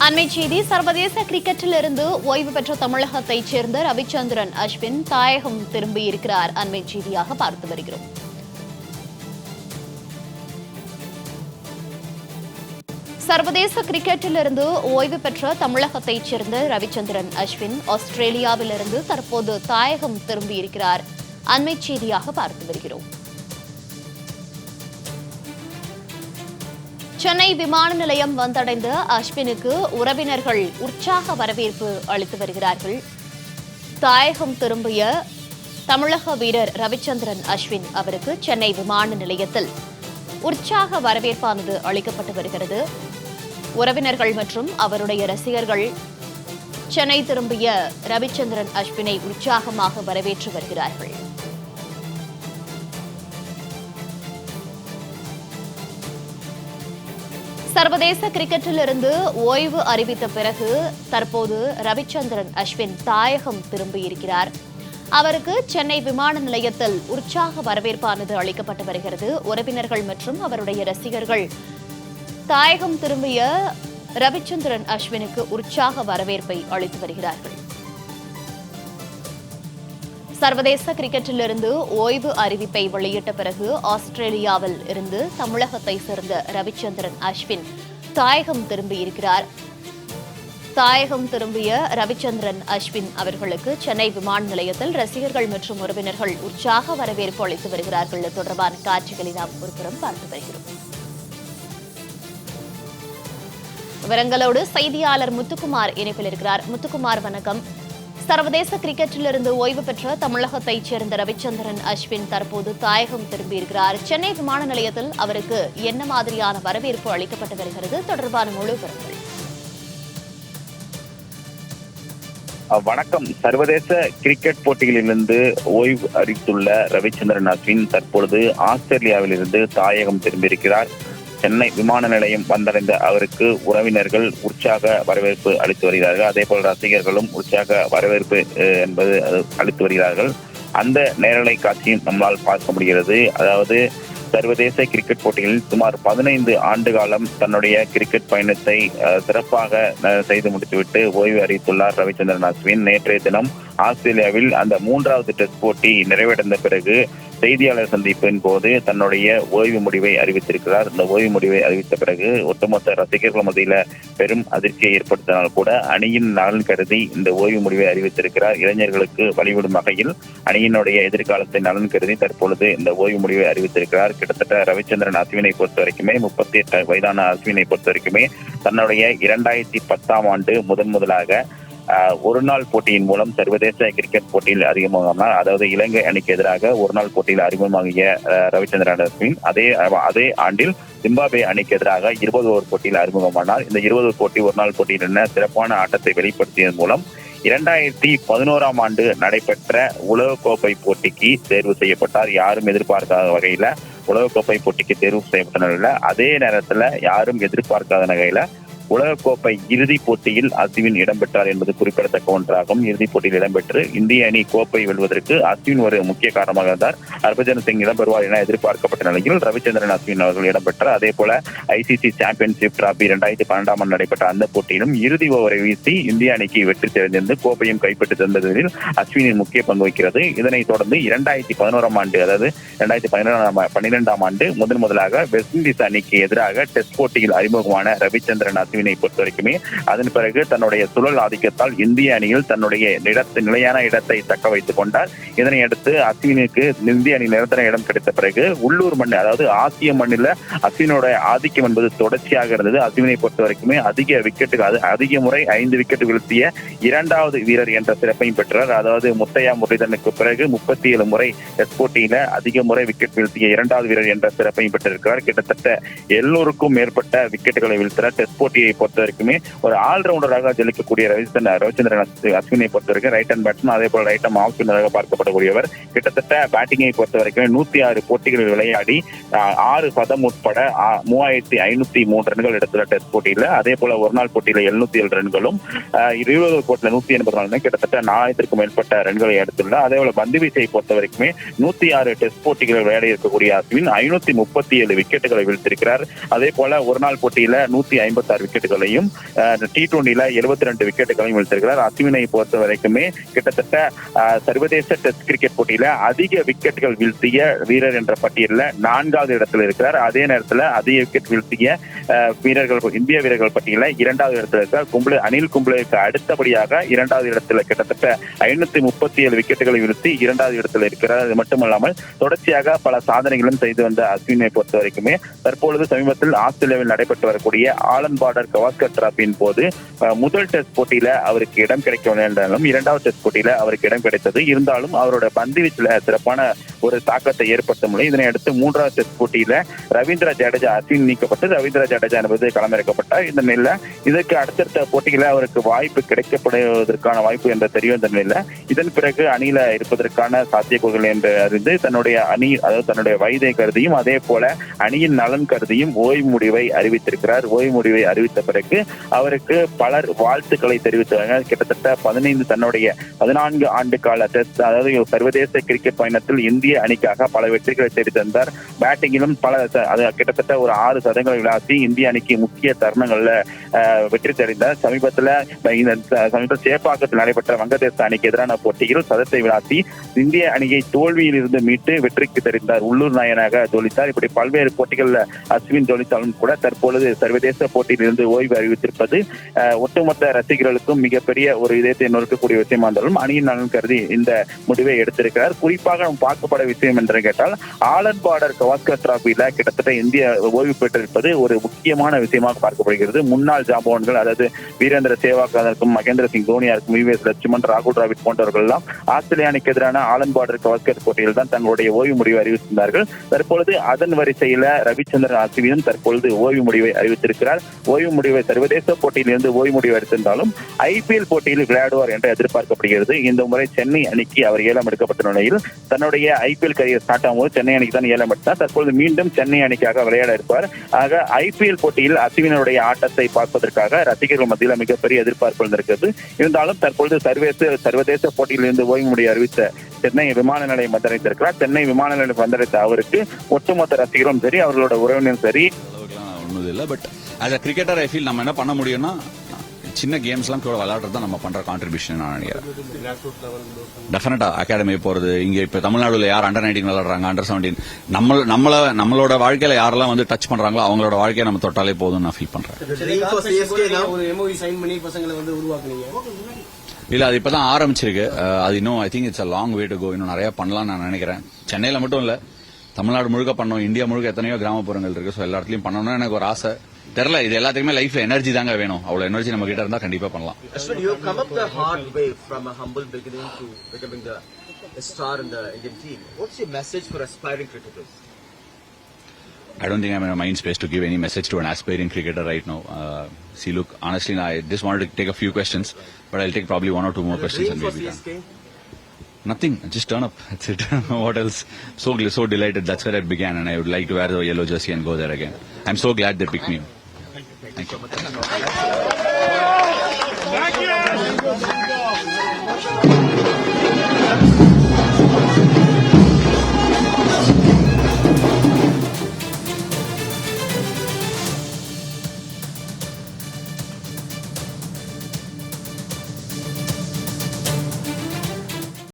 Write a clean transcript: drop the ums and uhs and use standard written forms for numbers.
அண்மை செய்தி. சர்வதேச கிரிக்கெட்டில் இருந்து ஓய்வு பெற்ற தமிழகத்தைச் சேர்ந்த ரவிச்சந்திரன் அஸ்வின் தாயகம் திரும்பியிருக்கிறார். அண்மை செய்தியாக பார்த்து வருகிறோம். சர்வதேச கிரிக்கெட்டில் இருந்து ஓய்வு பெற்ற தமிழகத்தைச் சேர்ந்த ரவிச்சந்திரன் அஸ்வின் ஆஸ்திரேலியாவிலிருந்து தற்போது தாயகம் திரும்பியிருக்கிறார். அண்மை செய்தியாக பார்த்து வருகிறோம். சென்னை விமான நிலையம் வந்தடைந்த அஸ்வினுக்கு உறவினர்கள் உற்சாக வரவேற்பு அளித்து வருகிறார்கள். தாயகம் திரும்பிய தமிழக வீரர் ரவிச்சந்திரன் அஸ்வின் அவருக்கு சென்னை விமான நிலையத்தில் உற்சாக வரவேற்பானது அளிக்கப்பட்டு வருகிறது. உறவினர்கள் மற்றும் அவருடைய ரசிகர்கள் சென்னை திரும்பிய ரவிச்சந்திரன் அஸ்வினை உற்சாகமாக வரவேற்று வருகிறார்கள். சர்வதேச கிரிக்கெட்டில் இருந்து ஓய்வு அறிவித்த பிறகு தற்போது ரவிச்சந்திரன் அஸ்வின் தாயகம் திரும்பியிருக்கிறார். அவருக்கு சென்னை விமான நிலையத்தில் உற்சாக வரவேற்பானது அளிக்கப்பட்டு வருகிறது. உறவினர்கள் மற்றும் அவருடைய ரசிகர்கள் தாயகம் திரும்பிய ரவிச்சந்திரன் அஸ்வினுக்கு உற்சாக வரவேற்பை அளித்து வருகிறார்கள். சர்வதேச கிரிக்கெட்டில் இருந்து ஓய்வு அறிவிப்பை வெளியிட்ட பிறகு ஆஸ்திரேலியாவில் இருந்து தமிழகத்தை சேர்ந்த ரவிச்சந்திரன் அஸ்வின் தாயகம் திரும்பியிருக்கிறார். தாயகம் திரும்பிய ரவிச்சந்திரன் அஸ்வின் அவர்களுக்கு சென்னை விமான நிலையத்தில் ரசிகர்கள் மற்றும் உறவினர்கள் உற்சாக வரவேற்பு அளித்து வருகிறார்கள். தொடர்பான காட்சிகளை நாம் ஒருபுறம் பார்த்து வருகிறோம். விவரங்களோடு செய்தியாளர் முத்துக்குமார் இணைப்பில் இருக்கிறார். முத்துக்குமார், வணக்கம். சர்வதேச கிரிக்கெட்டிலிருந்து ஓய்வு பெற்ற தமிழகத்தைச் சேர்ந்த ரவிச்சந்திரன் அஸ்வின் தற்போது தாயகம் திரும்பியிருக்கிறார். சென்னை விமான நிலையத்தில் அவருக்கு என்ன மாதிரியான வரவேற்பு அளிக்கப்பட்டு வருகிறது? தொடர்பான முழு விவரங்கள். வணக்கம். சர்வதேச கிரிக்கெட் போட்டிகளிலிருந்து ஓய்வு அறிவித்துள்ள ரவிச்சந்திரன் அஸ்வின் தற்பொழுது ஆஸ்திரேலியாவில் இருந்து தாயகம் திரும்பியிருக்கிறார். சென்னை விமான நிலையம் வந்தடைந்த அவருக்கு உறவினர்கள் உற்சாக வரவேற்பு அளித்து வருகிறார்கள். அதே போல் ரசிகர்களும் உற்சாக வரவேற்பு என்பது அளித்து வருகிறார்கள். அந்த நேரலை காட்சியும் நம்மால் பார்க்க முடிகிறது. அதாவது சர்வதேச கிரிக்கெட் போட்டிகளில் சுமார் 15 ஆண்டு காலம் தன்னுடைய கிரிக்கெட் பயணத்தை சிறப்பாக செய்து முடித்துவிட்டு ஓய்வு அறிவித்துள்ளார் ரவிச்சந்திரன் அஸ்வின். நேற்றைய தினம் ஆஸ்திரேலியாவில் அந்த 3வது டெஸ்ட் போட்டி நிறைவடைந்த பிறகு செய்தியாளர் சந்திப்பின் போது தன்னுடைய ஓய்வு முடிவை அறிவித்திருக்கிறார். இந்த ஓய்வு முடிவை அறிவித்த பிறகு ஒட்டுமொத்த ரசிகர்கள் மத்தியில பெரும் அதிர்ச்சியை ஏற்படுத்தினால் கூட அணியின் நலன் கருதி இந்த ஓய்வு முடிவை அறிவித்திருக்கிறார். இளைஞர்களுக்கு வழிவிடும் வகையில் அணியினுடைய எதிர்காலத்தை நலன் கருதி தற்பொழுது இந்த ஓய்வு முடிவை அறிவித்திருக்கிறார். கிட்டத்தட்ட ரவிச்சந்திரன் அஸ்வினை பொறுத்த வரைக்குமே 38 வயதான அஸ்வினை பொறுத்த வரைக்குமே தன்னுடைய 2010ஆம் ஆண்டு முதலாக ஒரு நாள் போட்டியின் மூலம் சர்வதேச கிரிக்கெட் போட்டியில் அறிமுகமானார். அதாவது இலங்கை அணிக்கு எதிராக ஒரு நாள் போட்டியில் அறிமுகமாகிய ரவிச்சந்திரன் அஸ்வின் அதே ஆண்டில் ஜிம்பாப்வே அணிக்கு எதிராக 20 ஓவர் போட்டியில் அறிமுகமானார். இந்த 20 போட்டி ஒரு நாள் போட்டியில் சிறப்பான ஆட்டத்தை வெளிப்படுத்தியதன் மூலம் 2011ஆம் ஆண்டு நடைபெற்ற உலகக்கோப்பை போட்டிக்கு தேர்வு செய்யப்பட்டார். யாரும் எதிர்பார்க்காத வகையில உலகக்கோப்பை போட்டிக்கு தேர்வு செய்யப்பட்ட நிலையில அதே நேரத்துல யாரும் எதிர்பார்க்காத வகையில உலகக்கோப்பை இறுதிப் போட்டியில் அஸ்வின் இடம்பெற்றார் என்பது குறிப்பிடத்தக்க ஒன்றாகும். இறுதிப் போட்டியில் இடம்பெற்று இந்திய அணி கோப்பை வெல்வதற்கு அஸ்வின் ஒரு முக்கிய காரணமாக இருந்தார். ஹர்பஜன் சிங் இடம்பெறுவார் என எதிர்பார்க்கப்பட்ட நிலையில் ரவிச்சந்திரன் அஸ்வின் அவர்கள் இடம்பெற்றார். அதே போல ஐசிசி சாம்பியன்ஷிப் டிராபி 2012ஆம் ஆண்டு நடைபெற்ற அந்த போட்டியிலும் இறுதி ஓவரை வீசி இந்திய அணிக்கு வெற்றி தெரிந்திருந்து கோப்பையும் கைப்பற்றி தந்ததில் அஸ்வினின் முக்கிய பங்கு வகிக்கிறது. இதனைத் தொடர்ந்து 2011ஆம் ஆண்டு, அதாவது 2012ஆம் ஆண்டு முதலாக வெஸ்ட் இண்டீஸ் அணிக்கு எதிராக டெஸ்ட் போட்டியில் அறிமுகமான ரவிச்சந்திரன் அஸ்வினை பொறுத்த வரைக்குமே அதன் பிறகு தன்னுடைய சுழல் ஆதிக்கத்தால் இந்திய அணியில் தன்னுடைய நிலையான இடத்தை தக்க வைத்துக் கொண்டார். இதனை அடுத்து அஸ்வினுக்கு இந்திய அணி நிரந்தர இடம் கிடைத்த பிறகு உள்ளூர் மண், அதாவது ஆசிய மண்ணில் அஸ்வினுடைய ஆதிக்கம் என்பது தொடர்ச்சியாக இருந்தது. அஸ்வினை பொறுத்த வரைக்குமே அதிக முறை 5 விக்கெட் வீழ்த்திய 2வது வீரர் என்ற சிறப்பையும் பெற்றார். அதாவது முத்தையா முரளிதரனுக்கு பிறகு 37 முறை டெஸ்ட் போட்டியில அதிக முறை விக்கெட் வீழ்த்திய 2வது வீரர் என்ற சிறப்பையும் பெற்றிருக்கிறார். கிட்டத்தட்ட 700க்கும் மேற்பட்ட விக்கெட்டுகளை வீழ்த்தினார். டெஸ்ட் போட்டியை பொறுத்த வரைக்குமே ஒரு ஆல்ரவுண்டராக ஜெயிக்கக்கூடிய ரவிச்சந்திரன் அஸ்வினை பொறுத்த வரைக்கும் ரைட் ஹேண்ட் பேட்ஸ்மேன், அதே போல ரைட் ஹேண்ட் ஆஃப் ஸ்பின்னராக பார்க்கப்படக்கூடியவர். கிட்டத்தட்ட பேட்டிங்கை பொறுத்த வரைக்கும் 106 போட்டிகளில் விளையாடி 6 சதம் உட்பட 3503 ரன்கள் எடுத்துள்ள டெஸ்ட் போட்டியில. அதே போல ஒரு நாள் போட்டியில 707 ரன்களும் 20 போட்டியில 184 கிட்டத்தட்ட 4000க்கும் மேற்பட்ட ரன்களை எடுத்துள்ளார். அதே போல பந்து வீச்சை பொறுத்த வரைக்குமே 106 டெஸ்ட் போட்டிகளில் விளையாடி இருக்கக்கூடிய அஸ்வின் 537 விக்கெட்டுகளை வீழ்த்திருக்கிறார். அதே போல ஒரு நாள் போட்டியில 156 விக்கெட் விக்கெட்டுகளையும் T20ல 72 விக்கெட்டுகளையும் வீழ்த்திருக்கிறார். அஸ்வினை பொறுத்த வரைக்குமே கிட்டத்தட்ட சர்வதேச டெஸ்ட் கிரிக்கெட் போட்டியில அதிக விக்கெட்டுகள் வீழ்த்திய வீரர் என்ற பட்டியலில் 4வது இடத்தில் இருக்கிறார். அதே நேரத்தில் அதிக விக்கெட் வீழ்த்திய இந்திய வீரர்கள் பட்டியலில் 2வது இடத்தில் இருக்கிறார். அனில் கும்ப்ளேவுக்கு அடுத்தபடியாக 2வது இடத்தில் கிட்டத்தட்ட 537 விக்கெட்டுகளை வீழ்த்தி 2வது இடத்தில் இருக்கிறார். அது மட்டுமல்லாமல் தொடர்ச்சியாக பல சாதனைகளும் செய்து வந்த அஸ்வினை பொறுத்த வரைக்குமே தற்பொழுது சமீபத்தில் ஆஸ்திரேலியாவில் நடைபெற்று வரக்கூடிய ஆலன் பார்டர் கவாஸ்கர் டிராபியின் போது முதல் டெஸ்ட் போட்டியில அவருக்கு இடம் கிடைக்கவில்லை என்றாலும் 2வது டெஸ்ட் போட்டியில அவருக்கு இடம் கிடைத்தது. இருந்தாலும் அவரோட பந்துவீச்சுல சிறப்பான ஒரு தாக்கத்தை ஏற்படுத்த முடியும். இதனை அடுத்து 3வது டெஸ்ட் போட்டியில ரவீந்திர ஜடேஜா அஸ்வின் நீக்கப்பட்டு ரவீந்திர ஜடேஜா என்பது களமிறக்கப்பட்டார். இந்த நிலையில இதற்கு அடுத்தடுத்த போட்டியில அவருக்கு வாய்ப்பு கிடைக்கப்படுவதற்கான வாய்ப்பு என்ற தெரிய வந்த நிலையில இதன் பிறகு அணியில இருப்பதற்கான சாத்தியக்கூறுகள் என்று அறிந்து தன்னுடைய அணி, அதாவது தன்னுடைய வயதை கருதியும் அதே போல அணியின் நலன் கருதியும் ஓய்வு முடிவை அறிவித்திருக்கிறார். ஓய்வு முடிவை அறிவித்த பிறகு அவருக்கு பலர் வாழ்த்துக்களை தெரிவித்தார்கள். கிட்டத்தட்ட 14 ஆண்டு கால டெஸ்ட், அதாவது சர்வதேச கிரிக்கெட் பயணத்தில் இந்திய அணிக்காக பல வெற்றிகளை தேடி தந்தார். பேட்டிங்கிலும் கிட்டத்தட்ட ஒரு 6 சதங்களை விளாசி இந்திய அணிக்கு முக்கிய தருணங்கள்ல வெற்றி தெரிந்தார். சமீபத்தில் சேப்பாக்கத்தில் நடைபெற்ற வங்கதேச அணிக்கு எதிரான போட்டியில் சதத்தை விளாசி இந்திய அணியை தோல்வியில் இருந்து மீட்டு வெற்றிக்கு தெரிந்தார். உள்ளூர் நாயனாக ஜொலித்தார். இப்படி பல்வேறு போட்டிகளில் அஸ்வின் ஜொலித்தாலும் கூட தற்பொழுது சர்வதேச போட்டியில் இருந்து ஓய்வு அறிவித்திருப்பது ஒட்டுமொத்த ரசிகர்களுக்கும் மிகப்பெரிய ஒரு இதயத்தை நொறுக்கக்கூடிய விஷயமா இருந்தாலும் அணியின் நலன் கருதி இந்த முடிவை எடுத்திருக்கிறார். குறிப்பாக பார்க்கப்பட விஷயம் என்று கேட்டால் ஆலன் பார்டர் கவாஸ்கர் டிராபியில கிட்டத்தட்ட இந்திய ஓய்வு பெற்றிருப்பது ஒரு முக்கியமான விஷயமாக பார்க்கப்படுகிறது. முன்னாள் ஜாம்பவான்கள், அதாவது வீரேந்திர சேவாக்காதருக்கும் மகேந்திர சிங் தோனியாருக்கும் VVS லட்சுமண், ராகுல் டிராவிட் போன்றவர்கள் எல்லாம் ஆஸ்திரேலிய அணிக்கு எதிரான ஆலன் பார்டர் கவாஸ்கர் போட்டியில் தான் தங்களுடைய ஓய்வு முடிவை அறிவித்திருந்தார்கள். தற்பொழுது அதன் வரிசையில ரவிச்சந்திரன் அஸ்வினும் தற்பொழுது ஓய்வு முடிவை அறிவித்திருக்கிறார். ஓய்வு முடிவை சர்வதேச போட்டியில் இருந்து ஓய்வு முடிவு அறிவித்திருந்தாலும் IPL போட்டியில் விளையாடுவார் என்று எதிர்பார்க்கப்படுகிறது. இந்த முறை சென்னை அணிக்கு அவர் ஏலம் எடுக்கப்பட்ட நிலையில் தன்னுடைய IPL கரியர் ஸ்டார்ட் ஆகும்போது சென்னை அணிக்கு தான் ஏலம் எடுத்தார். தற்பொழுது மீண்டும் சென்னை அணிக்காக விளையாட இருப்பார். ஆக IPL போட்டியில் அஸ்வினுடைய ஆட்டத்தை பார்ப்பதற்காக ரசிகர்கள் மத்தியில் மிகப்பெரிய எதிர்பார்ப்பு இருந்திருக்கிறது. இருந்தாலும் தற்பொழுது சர்வதேச போட்டியில் இருந்து ஓய்வு முடிவு அறிவித்த சென்னை விமான நிலையம் வந்தடைந்திருக்கிறார். சென்னை விமான நிலையம் வந்தடைந்த அவருக்கு ஒட்டுமொத்த ரசிகரும் சரி, அவர்களோட உறவினரும் சரி ஒன்றும் இல்லை. But as a cricketer I feel நம்ம என்ன பண்ண முடியும்னா சின்ன கேம்ஸ்லாம் கூட விளையாடுறது தான் நம்ம பண்ற கான்ட்ரிபியூஷன் நான் நினைக்கிறேன். டெஃபினட்டா அகாடமி போறது, இங்க இப்ப தமிழ்நாடுல யார் அண்டர் 19 விளையாடுறாங்க, அண்டர் 17, நம்மளோட வாழ்க்கையில யாரெல்லாம் வந்து டச் பண்றாங்களோ அவங்களோட வாழ்க்கையை நம்ம தொட்டாலே போதும் நான் ஃபீல் பண்றேன். இல்ல அது இப்பதான் ஆரம்பிச்சிருக்கு. அது இன்னும் I think it's a long way to go. இன்னும் நிறைய பண்ணலாம் நான் நினைக்கிறேன். சென்னையில மட்டும் இல்ல, தமிழ்நாடு முழுக்க பண்ணோம், இந்தியா முழுக்க எத்தனையோ கிராமப்புறங்கள் இருக்கு. ஸோ எல்லா இடத்துலயும் பண்ணணும்னு எனக்கு ஒரு ஆசை. தெரியல, இது எல்லாத்துக்குமே லைஃப்ல எனர்ஜி தாங்க வேணும். அவ்வளவு எனர்ஜி நம்ம கிட்ட இருந்தா கண்டிப்பா பண்ணலாம். You have come up the hard way from a humble beginning to becoming the star in the Indian team. What's your message for aspiring cricketers? I don't think I'm in a mind space to give any message to an aspiring cricketer right now. See, look, honestly, I just wanted to take a few questions, but I'll take probably 1 or 2 more questions and maybe done. Nothing, just turn up. That's it. What else? So delighted. That's where I began, and I would like to wear the yellow jersey and go there again. I'm so glad they picked me. Thank you.